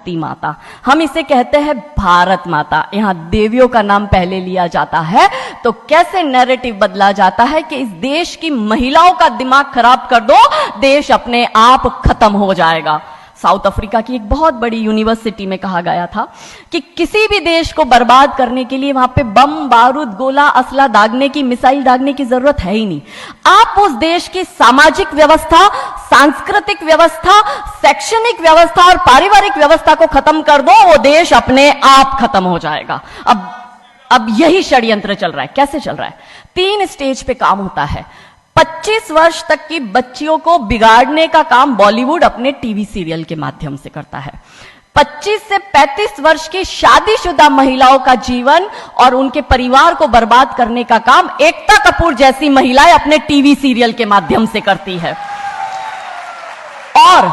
धरती माता, हम इसे कहते हैं भारत माता। यहां देवियों का नाम पहले लिया जाता है, तो कैसे नैरेटिव बदला जाता है कि इस देश की महिलाओं का दिमाग खराब कर दो, देश अपने आप खत्म हो जाएगा। साउथ अफ्रीका की एक बहुत बड़ी यूनिवर्सिटी में कहा गया था कि किसी भी देश को बर्बाद करने के लिए वहां पे बम, बारूद, गोला, असला दागने की, मिसाइल दागने की जरूरत है ही नहीं। आप उस देश की सामाजिक व्यवस्था, सांस्कृतिक व्यवस्था, शैक्षणिक व्यवस्था और पारिवारिक व्यवस्था को खत्म कर दो, वो देश अपने आप खत्म हो जाएगा। अब यही षड्यंत्र चल रहा है। कैसे चल रहा है? 3 स्टेज पे काम होता है। 25 वर्ष तक की बच्चियों को बिगाड़ने का काम बॉलीवुड अपने टीवी सीरियल के माध्यम से करता है। 25 से 35 वर्ष की शादीशुदा महिलाओं का जीवन और उनके परिवार को बर्बाद करने का काम एकता कपूर जैसी महिलाएं अपने टीवी सीरियल के माध्यम से करती है। और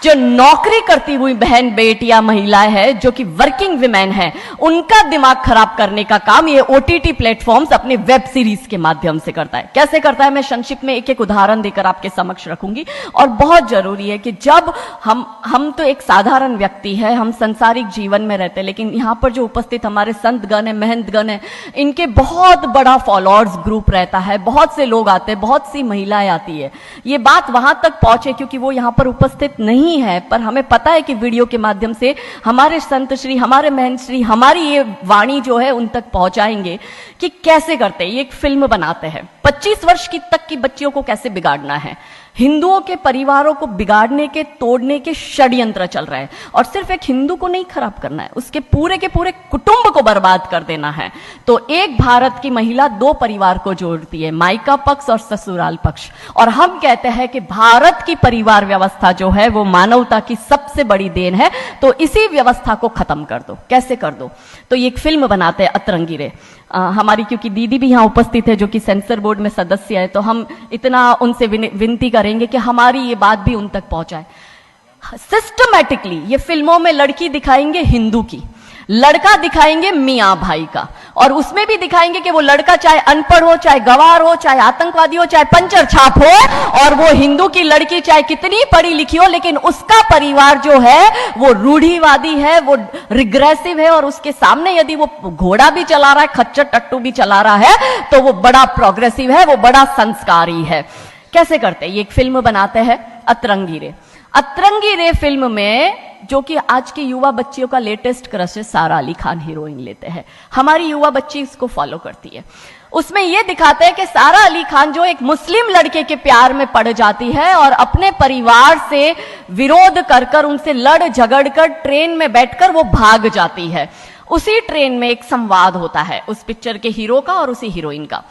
जो नौकरी करती हुई बहन बेटियां महिलाएं हैं, जो कि वर्किंग विमेन हैं, उनका दिमाग खराब करने का काम ये ओटीटी प्लेटफॉर्म्स अपने वेब सीरीज के माध्यम से करता है। कैसे करता है, मैं संक्षिप्त में एक एक उदाहरण देकर आपके समक्ष रखूंगी। और बहुत जरूरी है कि जब हम तो एक साधारण व्यक्ति है, हम संसारिक जीवन में रहते हैं, लेकिन यहां पर जो उपस्थित हमारे संतगण है, महंतगण है, इनके बहुत बड़ा फॉलोअर्स ग्रुप रहता है, बहुत से लोग आते हैं, बहुत सी महिलाएं आती है। ये बात वहां तक पहुंचे क्योंकि वो यहां पर उपस्थित नहीं है, पर हमें पता है कि वीडियो के माध्यम से हमारे संत श्री, हमारे महंत श्री हमारी ये वाणी जो है उन तक पहुंचाएंगे कि कैसे करते हैं। ये एक फिल्म बनाते हैं 25 वर्ष की तक की बच्चियों को कैसे बिगाड़ना है। हिंदुओं के परिवारों को बिगाड़ने के, तोड़ने के षड्यंत्र चल रहा है। और सिर्फ एक हिंदू को नहीं खराब करना है, उसके पूरे के पूरे कुटुंब को बर्बाद कर देना है। तो एक भारत की महिला 2 परिवार को जोड़ती है, मायका पक्ष और ससुराल पक्ष। और हम कहते हैं कि भारत की परिवार व्यवस्था जो है वो मानवता की सबसे बड़ी देन है। तो इसी व्यवस्था को खत्म कर दो। कैसे कर दो? तो ये एक फिल्म बनाते हैं अतरंगी रे। हमारी क्योंकि दीदी भी यहां उपस्थित है जो कि सेंसर बोर्ड में सदस्य है, तो हम इतना उनसे विनती करेंगे कि हमारी ये बात भी उन तक पहुंचाए। सिस्टमैटिकली ये फिल्मों में लड़की दिखाएंगे हिंदू की, लड़का दिखाएंगे मियां भाई का, और उसमें भी दिखाएंगे कि वो लड़का चाहे अनपढ़ हो, चाहे गवार हो, चाहे आतंकवादी हो, चाहे पंचर छाप हो, और वो हिंदू की लड़की चाहे कितनी पढ़ी लिखी हो, लेकिन उसका परिवार जो है वो रूढ़िवादी है, वो रिग्रेसिव है, और उसके सामने यदि वो घोड़ा भी चला रहा है, खच्चर टट्टू भी चला रहा है, तो वो बड़ा प्रोग्रेसिव है, वो बड़ा संस्कारी है। कैसे करते हैं? ये एक फिल्म बनाते हैं अतरंगी रे। अतरंगी रे फिल्म में जो कि आज की युवा बच्चियों का लेटेस्ट क्रश है, सारा अली खान हीरोइन लेते हैं। हमारी युवा बच्ची इसको फॉलो करती है। उसमें यह दिखाते हैं कि सारा अली खान जो एक मुस्लिम लड़के के प्यार में पड़ जाती है और अपने परिवार से विरोध कर कर, उनसे लड़ झगड़ कर ट्रेन में बैठकर वो भाग जाती है। उसी ट्रेन में एक संवाद होता है उस पिक्चर के हीरो का और उसी हीरोइन का।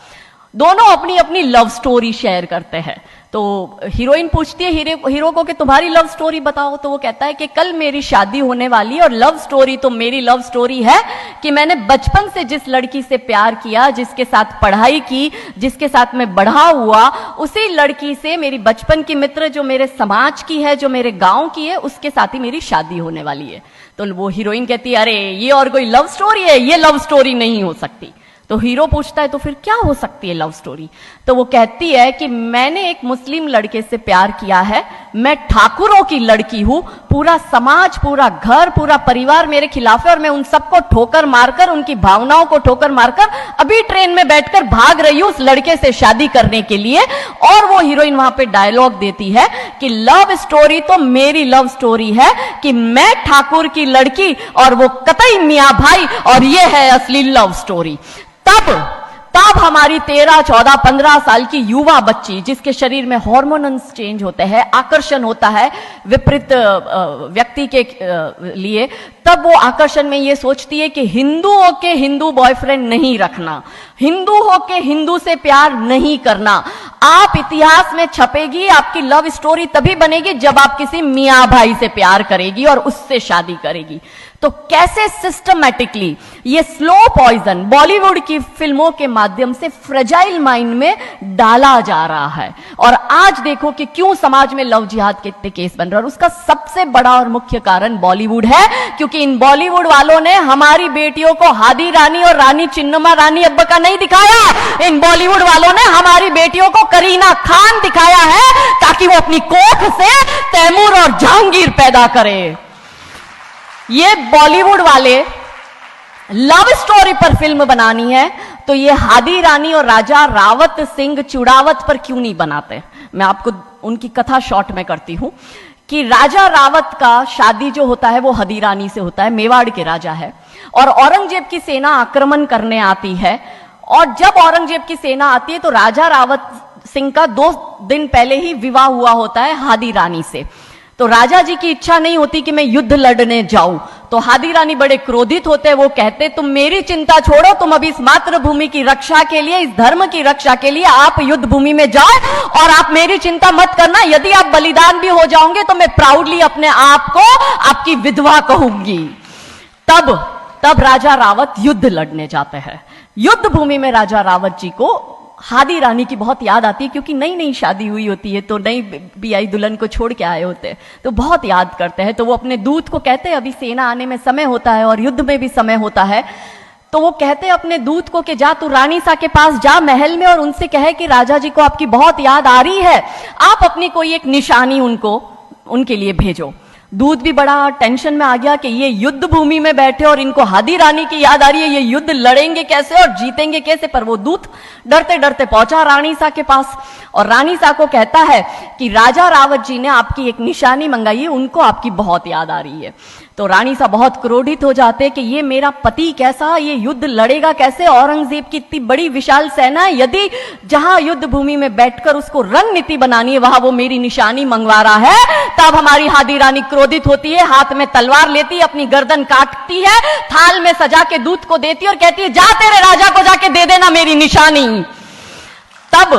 दोनों अपनी अपनी लव स्टोरी शेयर करते हैं। तो हीरोइन पूछती है हीरो को कि तुम्हारी लव स्टोरी बताओ। तो वो कहता है कि कल मेरी शादी होने वाली है और लव स्टोरी तो मेरी लव स्टोरी है कि मैंने बचपन से जिस लड़की से प्यार किया, जिसके साथ पढ़ाई की, जिसके साथ मैं बढ़ा हुआ, उसी लड़की से, मेरी बचपन की मित्र जो मेरे समाज की है, जो मेरे गांव की है, उसके साथ ही मेरी शादी होने वाली है। तो वो हीरोइन कहती है अरे ये और कोई लव स्टोरी है, ये लव स्टोरी नहीं हो सकती। तो हीरो पूछता है तो फिर क्या हो सकती है लव स्टोरी? तो वो कहती है कि मैंने एक मुस्लिम लड़के से प्यार किया है, मैं ठाकुरों की लड़की हूं, पूरा समाज, पूरा घर, पूरा परिवार मेरे खिलाफ है और मैं उन सबको ठोकर मारकर, उनकी भावनाओं को ठोकर मारकर अभी ट्रेन में बैठकर भाग रही हूं उस लड़के से शादी करने के लिए। और वो हीरोइन वहां पे डायलॉग देती है कि लव स्टोरी तो मेरी लव स्टोरी है कि मैं ठाकुर की लड़की और वो कतई मियां भाई, और ये है असली लव स्टोरी। तब हमारी 13, 14, 15 साल की युवा बच्ची, जिसके शरीर में हार्मोन्स चेंज होते हैं, आकर्षण होता है विपरीत व्यक्ति के लिए, तब वो आकर्षण में ये सोचती है कि हिंदू होके हिंदू बॉयफ्रेंड नहीं रखना, हिंदू होके हिंदू से प्यार नहीं करना। आप इतिहास में छपेगी, आपकी लव स्टोरी तभी बनेगी जब आप किसी मियां भाई से प्यार करेगी और उससे शादी करेगी। तो कैसे सिस्टमैटिकली ये स्लो पॉइजन बॉलीवुड की फिल्मों के माध्यम से फ्रेजाइल माइंड में डाला जा रहा है। और आज देखो कि क्यों समाज में लव जिहाद के इतने केस बन रहे हैं, और उसका सबसे बड़ा और मुख्य कारण बॉलीवुड है, क्योंकि इन बॉलीवुड वालों ने हमारी बेटियों को हादी रानी और रानी चिन्नमा रानी अब्बा का नहीं दिखाया। इन बॉलीवुड वालों ने हमारी बेटियों को करीना खान दिखाया है ताकि वो अपनी कोख से तैमूर और जहांगीर पैदा करे। ये बॉलीवुड वाले लव स्टोरी पर फिल्म बनानी है तो ये हादी रानी और राजा रावत सिंह चुड़ावत पर क्यों नहीं बनाते? मैं आपको उनकी कथा शॉर्ट में करती हूं कि राजा रावत का शादी जो होता है वो हदी रानी से होता है, मेवाड़ के राजा है, और औरंगजेब की सेना आक्रमण करने आती है। और जब औरंगजेब की सेना आती है तो राजा रावत सिंह का 2 दिन पहले ही विवाह हुआ होता है हादी रानी से। तो राजा जी की इच्छा नहीं होती कि मैं युद्ध लड़ने जाऊं, तो हादी रानी बड़े क्रोधित होते हैं। वो कहते तुम मेरी चिंता छोड़ो, तुम अभी इस मातृभूमि की रक्षा के लिए, इस धर्म की रक्षा के लिए आप युद्ध भूमि में जाओ और आप मेरी चिंता मत करना। यदि आप बलिदान भी हो जाओगे तो मैं प्राउडली अपने आप को आपकी विधवा कहूंगी। तब राजा रावत युद्ध लड़ने जाते हैं। युद्ध भूमि में राजा रावत जी को हादी रानी की बहुत याद आती है, क्योंकि नई नई शादी हुई होती है तो नई बियाई दुल्हन को छोड़ के आए होते हैं, तो बहुत याद करते हैं। तो वो अपने दूत को कहते हैं, अभी सेना आने में समय होता है और युद्ध में भी समय होता है, तो वो कहते हैं अपने दूत को कि जा तू रानी सा के पास जा महल में और उनसे कहे कि राजा जी को आपकी बहुत याद आ रही है, आप अपनी कोई एक निशानी उनके लिए भेजो। दूत भी बड़ा टेंशन में आ गया कि ये युद्ध भूमि में बैठे और इनको हादी रानी की याद आ रही है, ये युद्ध लड़ेंगे कैसे और जीतेंगे कैसे। पर वो दूत डरते डरते पहुंचा रानी सा के पास और रानी सा को कहता है कि राजा रावत जी ने आपकी एक निशानी मंगाई है, उनको आपकी बहुत याद आ रही है। तो रानी सा बहुत क्रोधित हो जाते कि ये मेरा पति कैसा, ये युद्ध लड़ेगा कैसे, औरंगजेब की इतनी बड़ी विशाल सेना है, यदि जहां युद्ध भूमि में बैठकर उसको रणनीति बनानी है वहां वो मेरी निशानी मंगवा रहा है। तब हमारी हादी रानी क्रोधित होती है, हाथ में तलवार लेती है, अपनी गर्दन काटती है, थाल में सजा के दूत को देती है और कहती है जा तेरे राजा को जाके दे देना मेरी निशानी। तब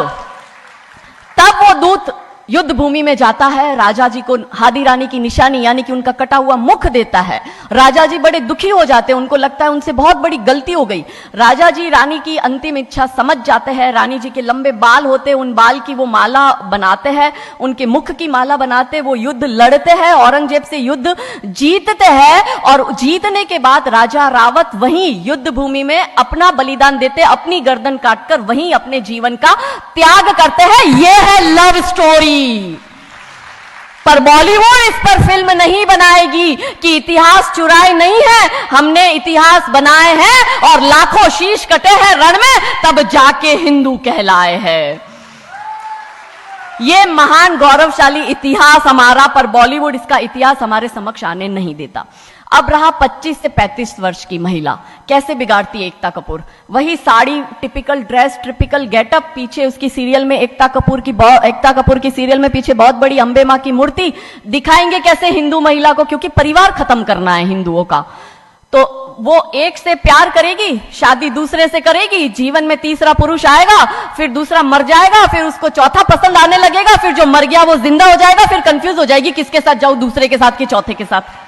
वो दूत युद्ध भूमि में जाता है, राजा जी को हादी रानी की निशानी यानी कि उनका कटा हुआ मुख देता है। राजा जी बड़े दुखी हो जाते हैं, उनको लगता है उनसे बहुत बड़ी गलती हो गई। राजा जी रानी की अंतिम इच्छा समझ जाते हैं। रानी जी के लंबे बाल होते हैं, उन बाल की वो माला बनाते हैं, उनके मुख की माला बनाते, वो युद्ध लड़ते हैं, औरंगजेब से युद्ध जीतते हैं। और जीतने के बाद राजा रावत वहीं युद्ध भूमि में अपना बलिदान देते, अपनी गर्दन काटकर वहीं अपने जीवन का त्याग करते हैं। यह है लव स्टोरी। पर बॉलीवुड इस पर फिल्म नहीं बनाएगी कि इतिहास चुराए नहीं है, हमने इतिहास बनाए हैं और लाखों शीश कटे हैं रण में, तब जाके हिंदू कहलाए हैं। ये महान गौरवशाली इतिहास हमारा, पर बॉलीवुड इसका इतिहास हमारे समक्ष आने नहीं देता। अब रहा 25 से 35 वर्ष की महिला, कैसे बिगाड़ती है एकता कपूर। वही sari, typical dress, typical getup, पीछे उसकी सीरियल में एकता कपूर की सीरियल में पीछे बहुत बड़ी अंबे मां की मूर्ति। दिखाएंगे कैसे हिंदू महिला को, क्योंकि परिवार खत्म करना है हिंदुओं का। तो वो एक से प्यार करेगी, शादी दूसरे से करेगी, जीवन में तीसरा पुरुष आएगा, फिर दूसरा मर जाएगा, फिर उसको चौथा पसंद आने लगेगा, फिर जो मर गया वो जिंदा हो जाएगा, फिर कंफ्यूज हो जाएगी किसके साथ जाऊं, दूसरे के साथ कि चौथे के साथ।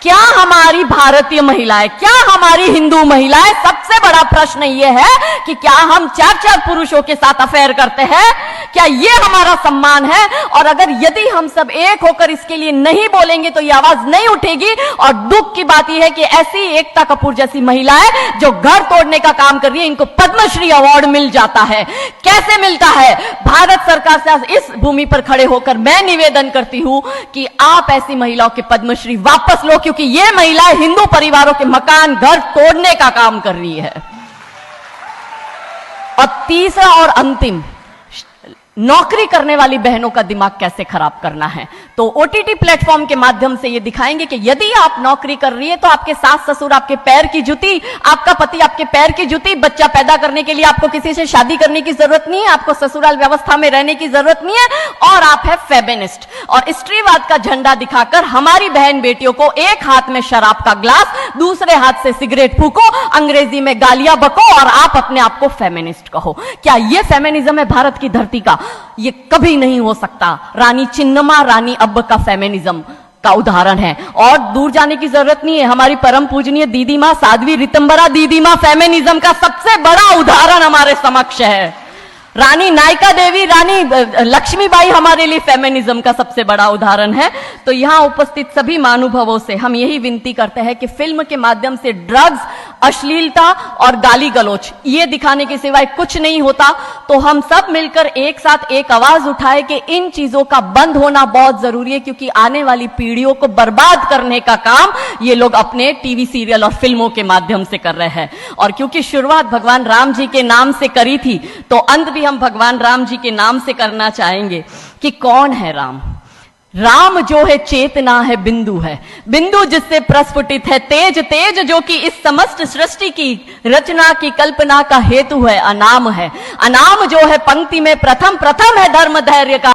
क्या हमारी भारतीय महिलाएं, क्या हमारी हिंदू महिलाएं, सबसे बड़ा प्रश्न यह है कि क्या हम 4-4 पुरुषों के साथ अफेयर करते हैं? क्या यह हमारा सम्मान है? और अगर यदि हम सब एक होकर इसके लिए नहीं बोलेंगे तो यह आवाज नहीं उठेगी। और दुख की बात यह है कि ऐसी एकता कपूर जैसी महिलाएं जो घर तोड़ने का काम कर रही है, इनको पद्मश्री अवार्ड मिल जाता है। कैसे मिलता है? भारत सरकार से इस भूमि पर खड़े होकर मैं निवेदन करती हूं कि आप ऐसी महिलाओं के पद्मश्री वापस लो, क्योंकि ये महिलाएं हिंदू परिवारों के मकान, घर तोड़ने का काम कर रही है। और तीसरा और अंतिम, नौकरी करने वाली बहनों का दिमाग कैसे खराब करना है। तो ओटीटी प्लेटफॉर्म के माध्यम से ये दिखाएंगे कि यदि आप नौकरी कर रही है तो आपके सास ससुर आपके पैर की जूती, आपका पति आपके पैर की जूती। बच्चा पैदा करने के लिए आपको किसी से शादी करने की जरूरत नहीं है, आपको ससुराल व्यवस्था में रहने की जरूरत नहीं है, और आप है फेमिनिस्ट। और स्त्रीवाद का झंडा दिखाकर हमारी बहन बेटियों को एक हाथ में शराब का ग्लास, दूसरे हाथ से सिगरेट फूको, अंग्रेजी में गालियां बको और आप अपने आप को फेमिनिस्ट कहो। क्या यह फेमिनिज्म है भारत की धरती का? ये कभी नहीं हो सकता। रानी चिन्नमा, रानी अब्ब का फेमिनिज्म का उदाहरण है, और दूर जाने की जरूरत नहीं है। हमारी परम पूजनीय दीदी मां साध्वी रितंबरा दीदी मां फेमिनिज्म का सबसे बड़ा उदाहरण हमारे समक्ष है। रानी नायका देवी, रानी लक्ष्मीबाई हमारे लिए फेमिनिज्म का सबसे बड़ा उदाहरण है। तो यहां उपस्थित सभी महानुभावों से हम यही विनती करते हैं कि फिल्म के माध्यम से ड्रग्स अश्लीलता और गाली गलौच, ये दिखाने के सिवाय कुछ नहीं होता। तो हम सब मिलकर एक साथ एक आवाज उठाए कि इन चीजों का बंद होना बहुत जरूरी है, क्योंकि आने वाली पीढ़ियों को बर्बाद करने का काम ये लोग अपने टीवी सीरियल और फिल्मों के माध्यम से कर रहे हैं। और क्योंकि शुरुआत भगवान राम जी के नाम से करी थी, तो अंत भी हम भगवान राम जी के नाम से करना चाहेंगे कि कौन है राम। राम जो है चेतना है, बिंदु है, बिंदु जिससे प्रस्फुटित है तेज, तेज जो कि इस समस्त सृष्टि की रचना की कल्पना का हेतु है, अनाम है, अनाम जो है पंक्ति में प्रथम, प्रथम है धर्म धैर्य का